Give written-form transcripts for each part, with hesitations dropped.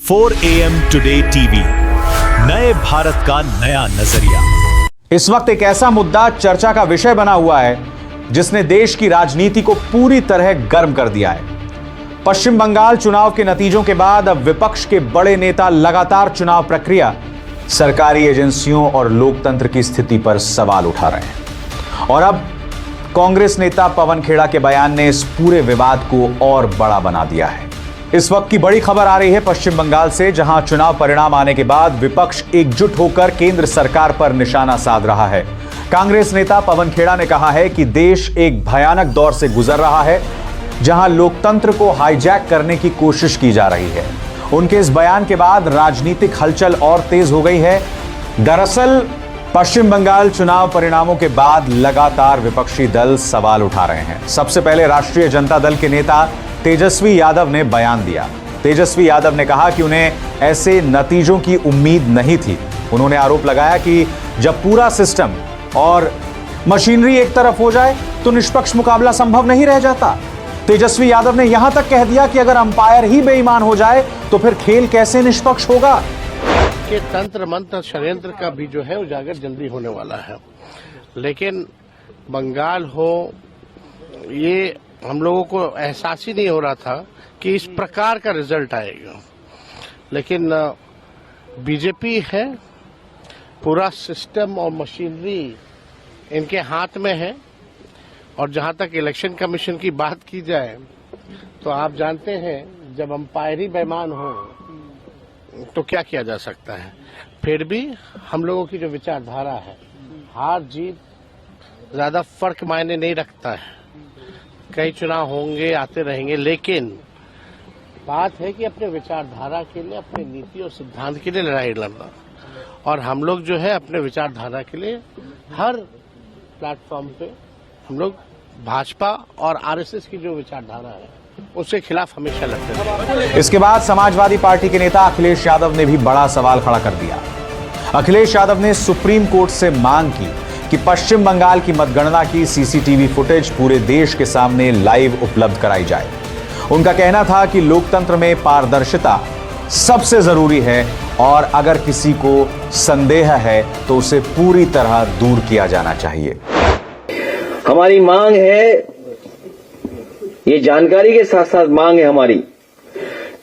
4 AM today TV, नए भारत का नया नजरिया। इस वक्त एक ऐसा मुद्दा चर्चा का विषय बना हुआ है जिसने देश की राजनीति को पूरी तरह गर्म कर दिया है। पश्चिम बंगाल चुनाव के नतीजों के बाद अब विपक्ष के बड़े नेता लगातार चुनाव प्रक्रिया, सरकारी एजेंसियों और लोकतंत्र की स्थिति पर सवाल उठा रहे हैं। और अब कांग्रेस नेता पवन खेड़ा के बयान ने इस पूरे विवाद को और बड़ा बना दिया है। इस वक्त की बड़ी खबर आ रही है पश्चिम बंगाल से, जहां चुनाव परिणाम आने के बाद विपक्ष एकजुट होकर केंद्र सरकार पर निशाना साध रहा है। कांग्रेस नेता पवन खेड़ा ने कहा है कि देश एक भयानक दौर से गुजर रहा है, जहां लोकतंत्र को हाईजैक करने की कोशिश की जा रही है। उनके इस बयान के बाद राजनीतिक हलचल और तेज हो गई है। दरअसल पश्चिम बंगाल चुनाव परिणामों के बाद लगातार विपक्षी दल सवाल उठा रहे हैं। सबसे पहले राष्ट्रीय जनता दल के नेता तेजस्वी यादव ने बयान दिया। तेजस्वी यादव ने कहा कि उन्हें ऐसे नतीजों की उम्मीद नहीं थी। उन्होंने आरोप लगाया कि जब पूरा सिस्टम और मशीनरी एक तरफ हो जाए तो निष्पक्ष मुकाबला संभव नहीं रह जाता। तेजस्वी यादव ने यहां तक कह दिया कि अगर अंपायर ही बेईमान हो जाए तो फिर खेल कैसे निष्पक्ष होगा। कि तंत्र मंत्र षड्यंत्र का भी जो है उजागर जल्दी होने वाला है, लेकिन बंगाल हो, ये हम लोगों को एहसास ही नहीं हो रहा था कि इस प्रकार का रिजल्ट आएगा। लेकिन बीजेपी है, पूरा सिस्टम और मशीनरी इनके हाथ में है। और जहां तक इलेक्शन कमीशन की बात की जाए तो आप जानते हैं जब अंपायर ही बेईमान हो तो क्या किया जा सकता है। फिर भी हम लोगों की जो विचारधारा है, हार जीत ज्यादा फर्क मायने नहीं रखता है। कई चुनाव होंगे, आते रहेंगे, लेकिन बात है कि अपने विचारधारा के लिए, अपने नीति और सिद्धांत के लिए लड़ाई लड़ना। और हम लोग जो है अपने विचारधारा के लिए हर प्लेटफॉर्म पे हम लोग भाजपा और आरएसएस की जो विचारधारा है उसके खिलाफ हमेशा लड़ते हैं। इसके बाद समाजवादी पार्टी के नेता अखिलेश यादव ने भी बड़ा सवाल खड़ा कर दिया। अखिलेश यादव ने सुप्रीम कोर्ट से मांग की कि पश्चिम बंगाल की मतगणना की सीसीटीवी फुटेज पूरे देश के सामने लाइव उपलब्ध कराई जाए। उनका कहना था कि लोकतंत्र में पारदर्शिता सबसे जरूरी है और अगर किसी को संदेह है तो उसे पूरी तरह दूर किया जाना चाहिए। हमारी मांग है, ये जानकारी के साथ साथ मांग है हमारी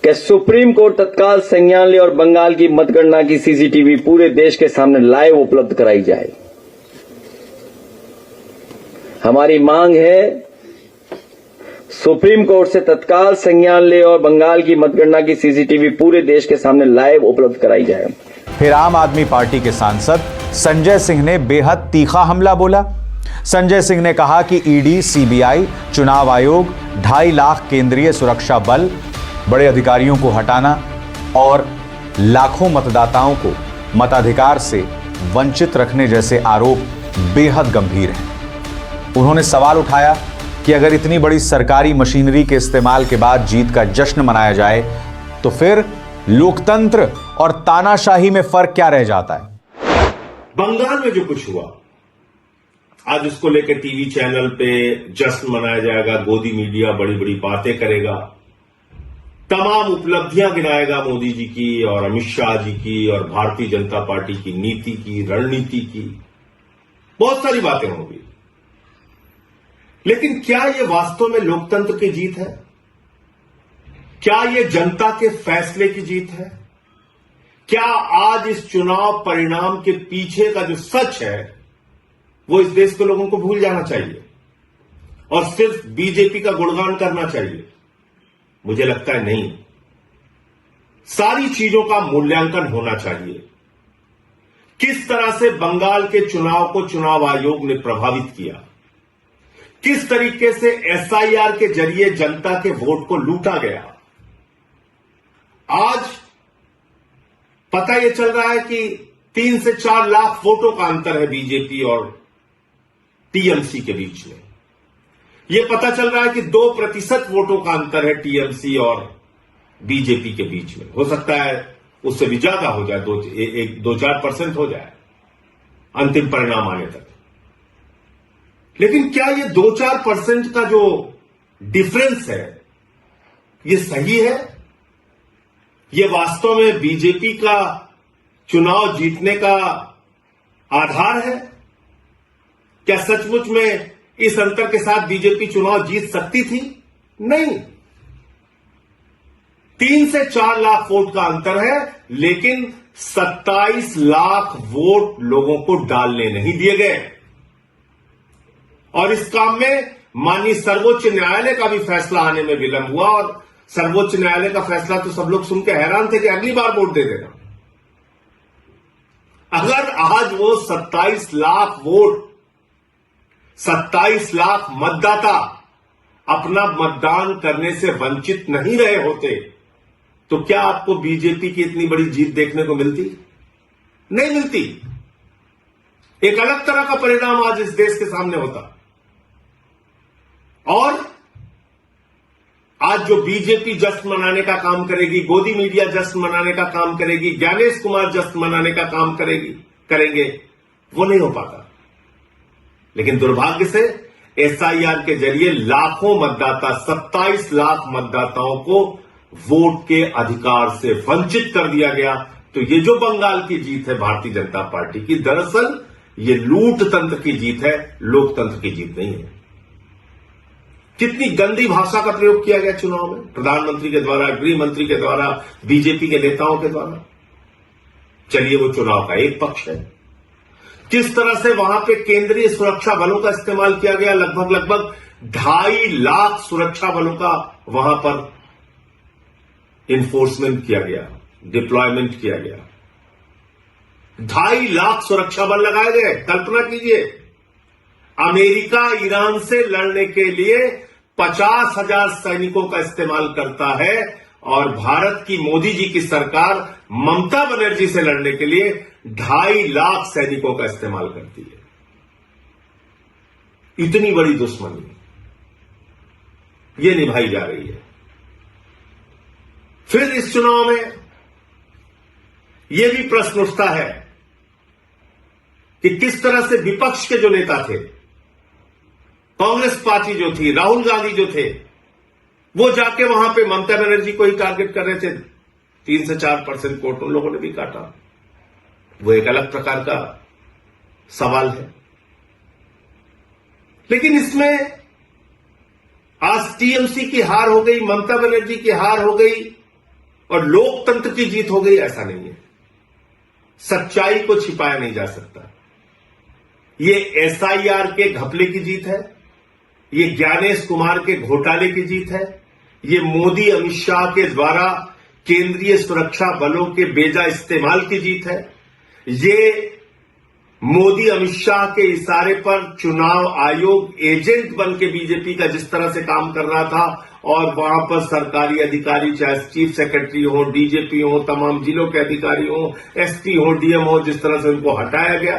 कि सुप्रीम कोर्ट तत्काल संज्ञान ले और बंगाल की मतगणना की सीसीटीवी पूरे देश के सामने लाइव उपलब्ध कराई जाए। हमारी मांग है सुप्रीम कोर्ट से तत्काल संज्ञान ले और बंगाल की मतगणना की सीसीटीवी पूरे देश के सामने लाइव उपलब्ध कराई जाए। फिर आम आदमी पार्टी के सांसद संजय सिंह ने बेहद तीखा हमला बोला। संजय सिंह ने कहा कि ईडी, सीबीआई, चुनाव आयोग, 2.5 लाख केंद्रीय सुरक्षा बल, बड़े अधिकारियों को हटाना और लाखों मतदाताओं को मताधिकार से वंचित रखने जैसे आरोप बेहद गंभीर हैं। उन्होंने सवाल उठाया कि अगर इतनी बड़ी सरकारी मशीनरी के इस्तेमाल के बाद जीत का जश्न मनाया जाए तो फिर लोकतंत्र और तानाशाही में फर्क क्या रह जाता है। बंगाल में जो कुछ हुआ, आज उसको लेकर टीवी चैनल पे जश्न मनाया जाएगा, गोदी मीडिया बड़ी बड़ी बातें करेगा, तमाम उपलब्धियां गिनाएगा मोदी जी की और अमित शाह जी की और भारतीय जनता पार्टी की नीति की, रणनीति की, बहुत सारी बातें होंगी। लेकिन क्या यह वास्तव में लोकतंत्र की जीत है? क्या यह जनता के फैसले की जीत है? क्या आज इस चुनाव परिणाम के पीछे का जो सच है वो इस देश के लोगों को भूल जाना चाहिए और सिर्फ बीजेपी का गुणगान करना चाहिए? मुझे लगता है नहीं। सारी चीजों का मूल्यांकन होना चाहिए। किस तरह से बंगाल के चुनाव को चुनाव आयोग ने प्रभावित किया, किस तरीके से एसआईआर के जरिए जनता के वोट को लूटा गया। आज पता यह चल रहा है कि 3 से 4 लाख वोटों का अंतर है बीजेपी और टीएमसी के बीच में। यह पता चल रहा है कि 2% वोटों का अंतर है टीएमसी और बीजेपी के बीच में। हो सकता है उससे भी ज्यादा हो जाए, 2-4% हो जाए अंतिम परिणाम आने तक। लेकिन क्या यह 2-4% का जो डिफरेंस है, यह सही है ये वास्तव में बीजेपी का चुनाव जीतने का आधार है? क्या सचमुच में इस अंतर के साथ बीजेपी चुनाव जीत सकती थी? नहीं। 3 से 4 लाख वोट का अंतर है, लेकिन 27 लाख वोट लोगों को डालने नहीं दिए गए। और इस काम में माननीय सर्वोच्च न्यायालय का भी फैसला आने में विलंब हुआ, और सर्वोच्च न्यायालय का फैसला तो सब लोग सुन के हैरान थे कि अगली बार वोट दे देना। अगर आज वो 27 लाख वोट, 27 लाख मतदाता अपना मतदान करने से वंचित नहीं रहे होते, तो क्या आपको बीजेपी की इतनी बड़ी जीत देखने को मिलती? नहीं मिलती। एक अलग तरह का परिणाम आज इस देश के सामने होता। और आज जो बीजेपी जश्न मनाने का काम करेगी, गोदी मीडिया जश्न मनाने का काम करेगी, ज्ञानेश कुमार जश्न मनाने का काम करेंगे, वो नहीं हो पाता। लेकिन दुर्भाग्य से एसआईआर के जरिए लाखों मतदाता, 27 लाख मतदाताओं को वोट के अधिकार से वंचित कर दिया गया। तो ये जो बंगाल की जीत है भारतीय जनता पार्टी की, दरअसल ये लूट तंत्र की जीत है, लोकतंत्र की जीत नहीं है। कितनी गंदी भाषा का प्रयोग किया गया चुनाव में, प्रधानमंत्री के द्वारा, गृह मंत्री के द्वारा, बीजेपी के नेताओं के द्वारा। चलिए, वो चुनाव का एक पक्ष है। किस तरह से वहां पे केंद्रीय सुरक्षा बलों का इस्तेमाल किया गया, लगभग 2.5 लाख सुरक्षा बलों का वहां पर इन्फोर्समेंट किया गया, डिप्लॉयमेंट किया गया। 2.5 लाख सुरक्षा बल लगाए गए। कल्पना कीजिए, अमेरिका ईरान से लड़ने के लिए 50,000 सैनिकों का इस्तेमाल करता है, और भारत की मोदी जी की सरकार ममता बनर्जी से लड़ने के लिए 2.5 लाख सैनिकों का इस्तेमाल करती है। इतनी बड़ी दुश्मनी ये निभाई जा रही है। फिर इस चुनाव में यह भी प्रश्न उठता है कि किस तरह से विपक्ष के जो नेता थे, कांग्रेस पार्टी जो थी, राहुल गांधी जो थे, वो जाके वहां पे ममता बनर्जी को ही टारगेट कर रहे थे। 3 से 4% वोट उन लोगों ने भी काटा। वो एक अलग प्रकार का सवाल है। लेकिन इसमें आज टीएमसी की हार हो गई, ममता बनर्जी की हार हो गई और लोकतंत्र की जीत हो गई, ऐसा नहीं है। सच्चाई को छिपाया नहीं जा सकता। ये एसआईआर के घपले की जीत है, ये ज्ञानेश कुमार के घोटाले की जीत है, ये मोदी अमित शाह के द्वारा केंद्रीय सुरक्षा बलों के बेजा इस्तेमाल की जीत है, ये मोदी अमित शाह के इशारे पर चुनाव आयोग एजेंट बन के बीजेपी का जिस तरह से काम कर रहा था, और वहां पर सरकारी अधिकारी, चाहे चीफ सेक्रेटरी हो, डीजीपी हो, तमाम जिलों के अधिकारी हो, एसपी हो, डीएम हो, जिस तरह से उनको हटाया गया,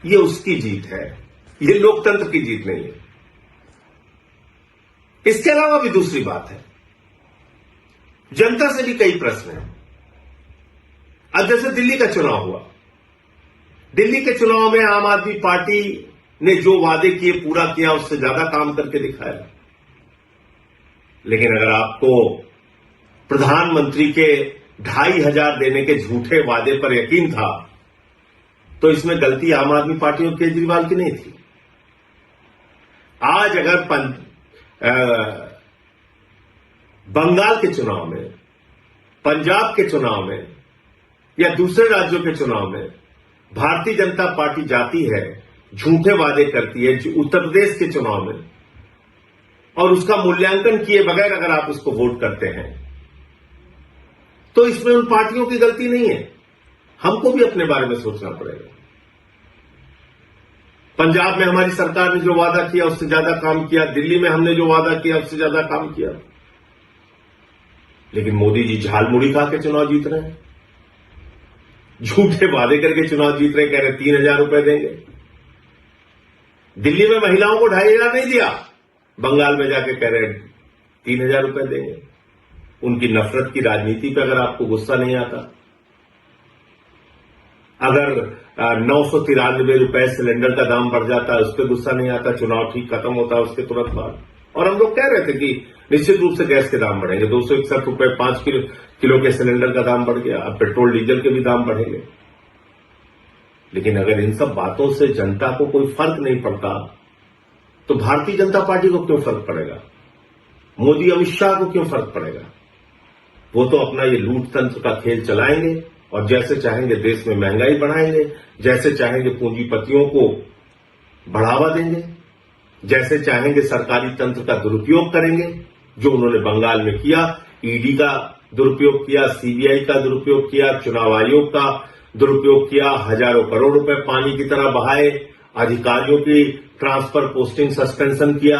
ये उसकी जीत है। ये लोकतंत्र की जीत नहीं है। इसके अलावा भी दूसरी बात है, जनता से भी कई प्रश्न हैं। अब जैसे दिल्ली का चुनाव हुआ, दिल्ली के चुनाव में आम आदमी पार्टी ने जो वादे किए पूरा किया, उससे ज्यादा काम करके दिखाया। लेकिन अगर आपको प्रधानमंत्री के 2,500 देने के झूठे वादे पर यकीन था, तो इसमें गलती आम आदमी पार्टी और केजरीवाल की नहीं थी। आज अगर बंगाल के चुनाव में, पंजाब के चुनाव में या दूसरे राज्यों के चुनाव में भारतीय जनता पार्टी जाती है, झूठे वादे करती है, उत्तर प्रदेश के चुनाव में, और उसका मूल्यांकन किए बगैर अगर आप उसको वोट करते हैं, तो इसमें उन पार्टियों की गलती नहीं है। हमको भी अपने बारे में सोचना पड़ेगा। पंजाब में हमारी सरकार ने जो वादा किया उससे ज्यादा काम किया, दिल्ली में हमने जो वादा किया उससे ज्यादा काम किया, लेकिन मोदी जी झालमुड़ी खा के चुनाव जीत रहे हैं, झूठे वादे करके चुनाव जीत रहे, कह रहे 3,000 रुपए देंगे। दिल्ली में महिलाओं को 2,500 नहीं दिया, बंगाल में जाके कह रहे 3,000 रुपए देंगे। उनकी नफरत की राजनीति पे अगर आपको गुस्सा नहीं आता, अगर 993 रुपए सिलेंडर का दाम बढ़ जाता है उस पर गुस्सा नहीं आता, चुनाव ठीक खत्म होता है उसके तुरंत बाद। और हम लोग कह रहे थे कि निश्चित रूप से गैस के दाम बढ़ेंगे। 261 रुपए 5 किलो के सिलेंडर का दाम बढ़ गया। अब पेट्रोल डीजल के भी दाम बढ़ेंगे। लेकिन अगर इन सब बातों से जनता को कोई फर्क नहीं पड़ता तो भारतीय जनता पार्टी को क्यों फर्क पड़ेगा? मोदी अमित शाह को क्यों फर्क पड़ेगा? वो तो अपना ये लूट तंत्र का खेल चलाएंगे और जैसे चाहेंगे देश में महंगाई बढ़ाएंगे, जैसे चाहेंगे पूंजीपतियों को बढ़ावा देंगे, जैसे चाहेंगे सरकारी तंत्र का दुरुपयोग करेंगे, जो उन्होंने बंगाल में किया। ईडी का दुरुपयोग किया, सीबीआई का दुरुपयोग किया, चुनाव आयोग का दुरुपयोग किया, हजारों करोड़ रुपए पानी की तरह बहाए, अधिकारियों की ट्रांसफर पोस्टिंग सस्पेंशन किया,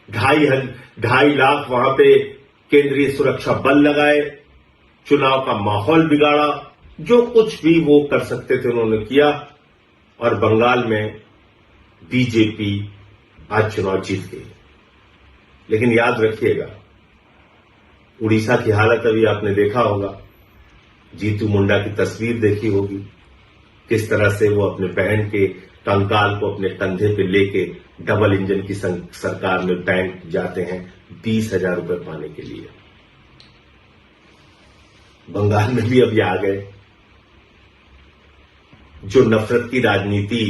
2.5 लाख वहां पे केंद्रीय सुरक्षा बल लगाए, चुनाव का माहौल बिगाड़ा। जो कुछ भी वो कर सकते थे उन्होंने किया और बंगाल में बीजेपी आज चुनाव जीत गई। लेकिन याद रखिएगा, उड़ीसा की हालत अभी आपने देखा होगा, जीतू मुंडा की तस्वीर देखी होगी, किस तरह से वो अपने बहन के कंकाल को अपने कंधे पे लेके डबल इंजन की सरकार में बैंक जाते हैं 20,000 रुपए पाने के लिए। बंगाल में भी अभी आ गए। जो नफरत की राजनीति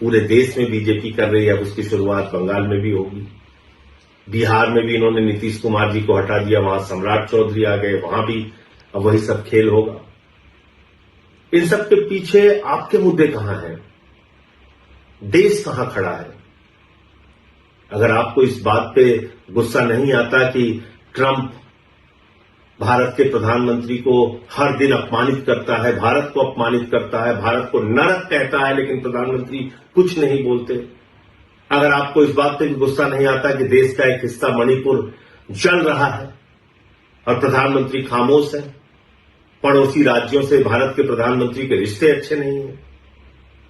पूरे देश में बीजेपी कर रही है, अब उसकी शुरुआत बंगाल में भी होगी। बिहार में भी इन्होंने नीतीश कुमार जी को हटा दिया, वहां सम्राट चौधरी आ गए, वहां भी अब वही सब खेल होगा। इन सब के पीछे आपके मुद्दे कहां हैं? देश कहां खड़ा है? अगर आपको इस बात पे गुस्सा नहीं आता कि ट्रंप भारत के प्रधानमंत्री को हर दिन अपमानित करता है, भारत को अपमानित करता है, भारत को नरक कहता है, लेकिन प्रधानमंत्री कुछ नहीं बोलते, अगर आपको इस बात पे भी गुस्सा नहीं आता कि देश का एक हिस्सा मणिपुर जल रहा है और प्रधानमंत्री खामोश है, पड़ोसी राज्यों से भारत के प्रधानमंत्री के रिश्ते अच्छे नहीं है,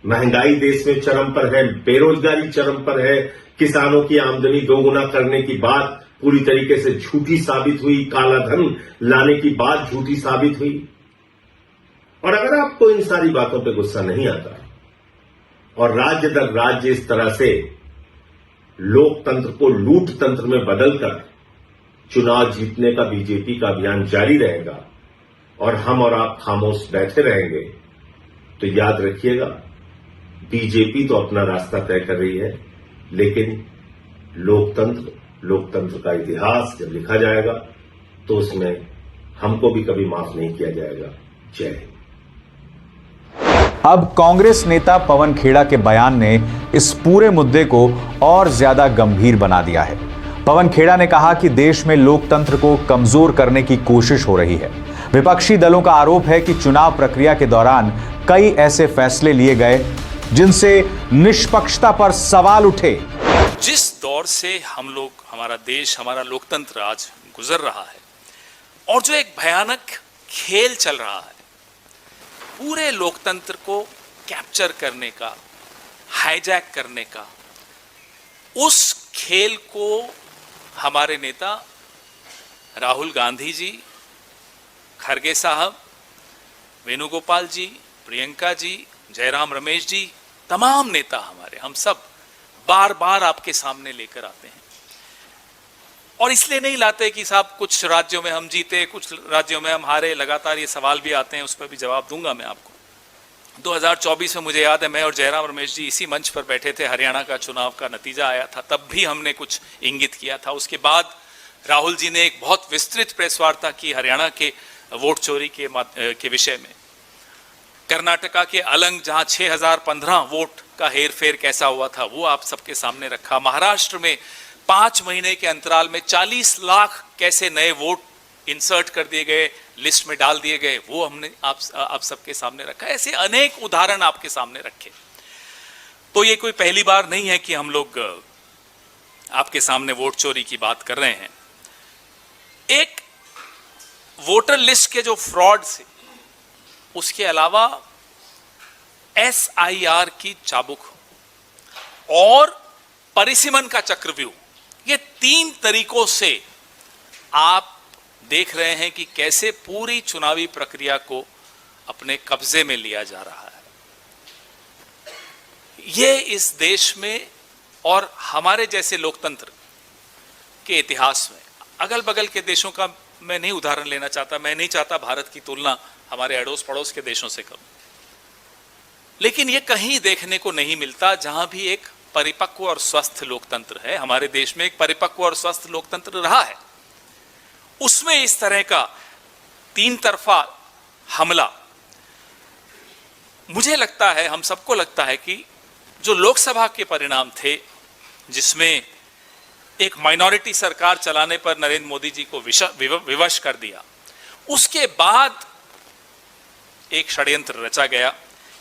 महंगाई देश में चरम पर है, बेरोजगारी चरम पर है, किसानों की आमदनी दोगुना करने की बात पूरी तरीके से झूठी साबित हुई, काला धन लाने की बात झूठी साबित हुई। और अगर आपको इन सारी बातों पे गुस्सा नहीं आता और राज्य दर राज्य इस तरह से लोकतंत्र को लूट तंत्र में बदलकर चुनाव जीतने का बीजेपी का अभियान जारी रहेगा और हम और आप खामोश बैठे रहेंगे, तो याद रखिएगा, बीजेपी तो अपना रास्ता तय कर रही है, लेकिन लोकतंत्र का इतिहास जब लिखा जाएगा तो उसमें हमको भी कभी माफ नहीं किया जाएगा। जय हिंद। अब कांग्रेस नेता पवन खेड़ा के बयान ने इस पूरे मुद्दे को और ज्यादा गंभीर बना दिया है। पवन खेड़ा ने कहा कि देश में लोकतंत्र को कमजोर करने की कोशिश हो रही है। विपक्षी दलों का आरोप है कि चुनाव प्रक्रिया के दौरान कई ऐसे फैसले लिए गए जिनसे निष्पक्षता पर सवाल उठे। जिस दौर से हम लोग, हमारा देश, हमारा लोकतंत्र आज गुजर रहा है और जो एक भयानक खेल चल रहा है, पूरे लोकतंत्र को कैप्चर करने का, हाईजैक करने का, उस खेल को हमारे नेता राहुल गांधी जी, खरगे साहब, वेणुगोपाल जी, प्रियंका जी, जयराम रमेश जी, तमाम नेता हमारे, हम सब बार बार आपके सामने लेकर आते हैं। और इसलिए नहीं लाते कि साहब कुछ राज्यों में हम जीते, कुछ राज्यों में हम हारे, लगातार ये सवाल भी आते हैं, उस पर भी जवाब दूंगा मैं आपको। 2024 में मुझे याद है, मैं और जयराम रमेश जी इसी मंच पर बैठे थे, हरियाणा का चुनाव का नतीजा आया था, तब भी हमने कुछ इंगित किया था। उसके बाद राहुल जी ने एक बहुत विस्तृत प्रेस वार्ता की हरियाणा के वोट चोरी के विषय में। कर्नाटका के अलंग, जहां 6015 वोट का हेरफेर कैसा हुआ था, वो आप सबके सामने रखा। महाराष्ट्र में 5 महीने के अंतराल में 40 लाख कैसे नए वोट इंसर्ट कर दिए गए, लिस्ट में डाल दिए गए, वो हमने आप सबके सामने रखा। ऐसे अनेक उदाहरण आपके सामने रखे। तो ये कोई पहली बार नहीं है कि हम लोग आपके सामने वोट चोरी की बात कर रहे हैं। एक वोटर लिस्ट के जो फ्रॉड से, उसके अलावा SIR की चाबुक और परिसीमन का चक्रव्यूह, ये 3 तरीकों से आप देख रहे हैं कि कैसे पूरी चुनावी प्रक्रिया को अपने कब्जे में लिया जा रहा है। ये इस देश में और हमारे जैसे लोकतंत्र के इतिहास में, अगल बगल के देशों का मैं नहीं उदाहरण लेना चाहता, मैं नहीं चाहता भारत की तुलना हमारे अड़ोस पड़ोस के देशों से करूं, लेकिन यह कहीं देखने को नहीं मिलता जहां भी एक परिपक्व और स्वस्थ लोकतंत्र है। हमारे देश में एक परिपक्व और स्वस्थ लोकतंत्र रहा है, उसमें इस तरह का तीन तरफा हमला, मुझे लगता है, हम सबको लगता है कि जो लोकसभा के परिणाम थे, जिसमें एक माइनॉरिटी सरकार चलाने पर नरेंद्र मोदी जी को विवश कर दिया, उसके बाद एक षड्यंत्र रचा गया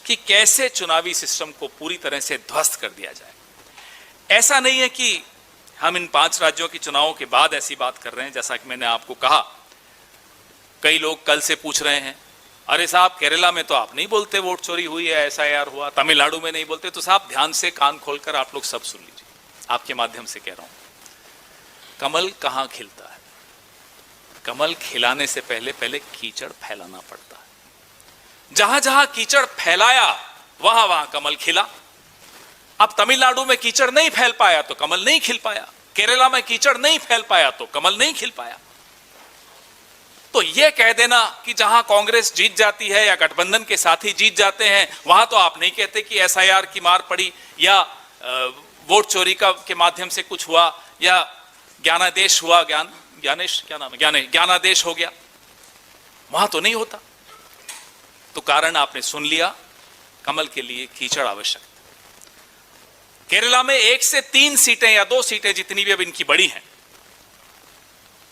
कि कैसे चुनावी सिस्टम को पूरी तरह से ध्वस्त कर दिया जाए। ऐसा नहीं है कि हम इन 5 राज्यों के चुनावों के बाद ऐसी बात कर रहे हैं। जैसा कि मैंने आपको कहा, कई लोग कल से पूछ रहे हैं, अरे साहब केरला में तो आप नहीं बोलते वोट चोरी हुई है, SIR हुआ, तमिलनाडु में नहीं बोलते। तो साहब ध्यान से कान खोलकर आप लोग सब सुन लीजिए, आपके माध्यम से कह रहा हूं, कमल कहां खिलता है? कमल खिलाने से पहले कीचड़ फैलाना पड़ता है। जहां जहां कीचड़ फैलाया वहां वहां कमल खिला। अब तमिलनाडु में कीचड़ नहीं फैल पाया तो कमल नहीं खिल पाया, केरला में कीचड़ नहीं फैल पाया तो कमल नहीं खिल पाया। तो यह कह देना कि जहां कांग्रेस जीत जाती है या गठबंधन के साथी जीत जाते हैं, वहां तो आप नहीं कहते कि SIR की मार पड़ी या वोट चोरी के माध्यम से कुछ हुआ या ज्ञानादेश हुआ, ज्ञानादेश हो गया, वहां तो नहीं होता। तो कारण आपने सुन लिया, कमल के लिए कीचड़ आवश्यक। केरला में 1 से 3 सीटें या 2 सीटें जितनी भी अब इनकी बड़ी हैं,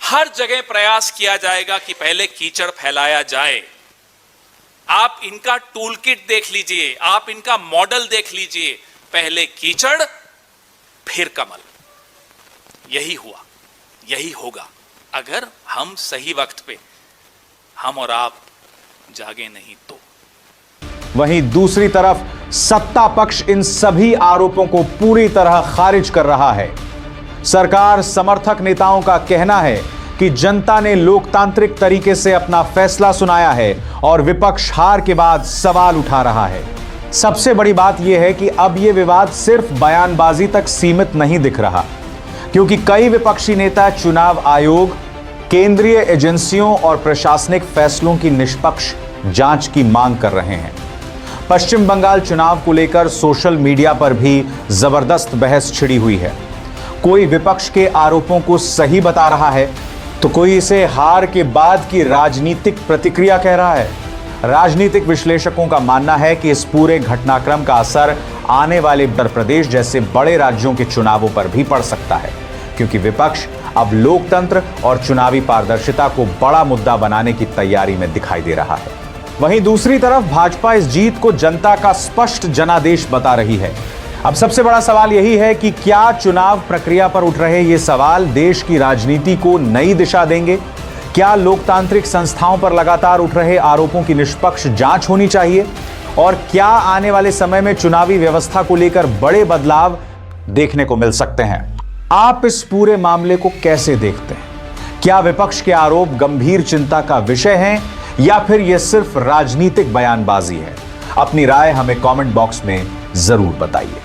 हर जगह प्रयास किया जाएगा कि पहले कीचड़ फैलाया जाए। आप इनका टूल किट देख लीजिए, आप इनका मॉडल देख लीजिए, पहले कीचड़ फिर कमल। यही हुआ, यही होगा अगर हम सही वक्त पे, हम और आप जागे नहीं तो। वहीं दूसरी तरफ सत्ता पक्ष इन सभी आरोपों को पूरी तरह खारिज कर रहा है। सरकार समर्थक नेताओं का कहना है कि जनता ने लोकतांत्रिक तरीके से अपना फैसला सुनाया है और विपक्ष हार के बाद सवाल उठा रहा है। सबसे बड़ी बात यह है कि अब यह विवाद सिर्फ बयानबाजी तक सीमित नहीं दिख रहा, क्योंकि कई विपक्षी नेता चुनाव आयोग, केंद्रीय एजेंसियों और प्रशासनिक फैसलों की निष्पक्ष जांच की मांग कर रहे हैं। पश्चिम बंगाल चुनाव को लेकर सोशल मीडिया पर भी जबरदस्त बहस छिड़ी हुई है। कोई विपक्ष के आरोपों को सही बता रहा है तो कोई इसे हार के बाद की राजनीतिक प्रतिक्रिया कह रहा है। राजनीतिक विश्लेषकों का मानना है कि इस पूरे घटनाक्रम का असर आने वाले उत्तर प्रदेश जैसे बड़े राज्यों के चुनावों पर भी पड़ सकता है, क्योंकि विपक्ष अब लोकतंत्र और चुनावी पारदर्शिता को बड़ा मुद्दा बनाने की तैयारी में दिखाई दे रहा है। वहीं दूसरी तरफ भाजपा इस जीत को जनता का स्पष्ट जनादेश बता रही है। अब सबसे बड़ा सवाल यही है कि क्या चुनाव प्रक्रिया पर उठ रहे ये सवाल देश की राजनीति को नई दिशा देंगे? क्या लोकतांत्रिक संस्थाओं पर लगातार उठ रहे आरोपों की निष्पक्ष जांच होनी चाहिए? और क्या आने वाले समय में चुनावी व्यवस्था को लेकर बड़े बदलाव देखने को मिल सकते हैं? आप इस पूरे मामले को कैसे देखते हैं? क्या विपक्ष के आरोप गंभीर चिंता का विषय हैं या फिर यह सिर्फ राजनीतिक बयानबाजी है? अपनी राय हमें कमेंट बॉक्स में जरूर बताइए।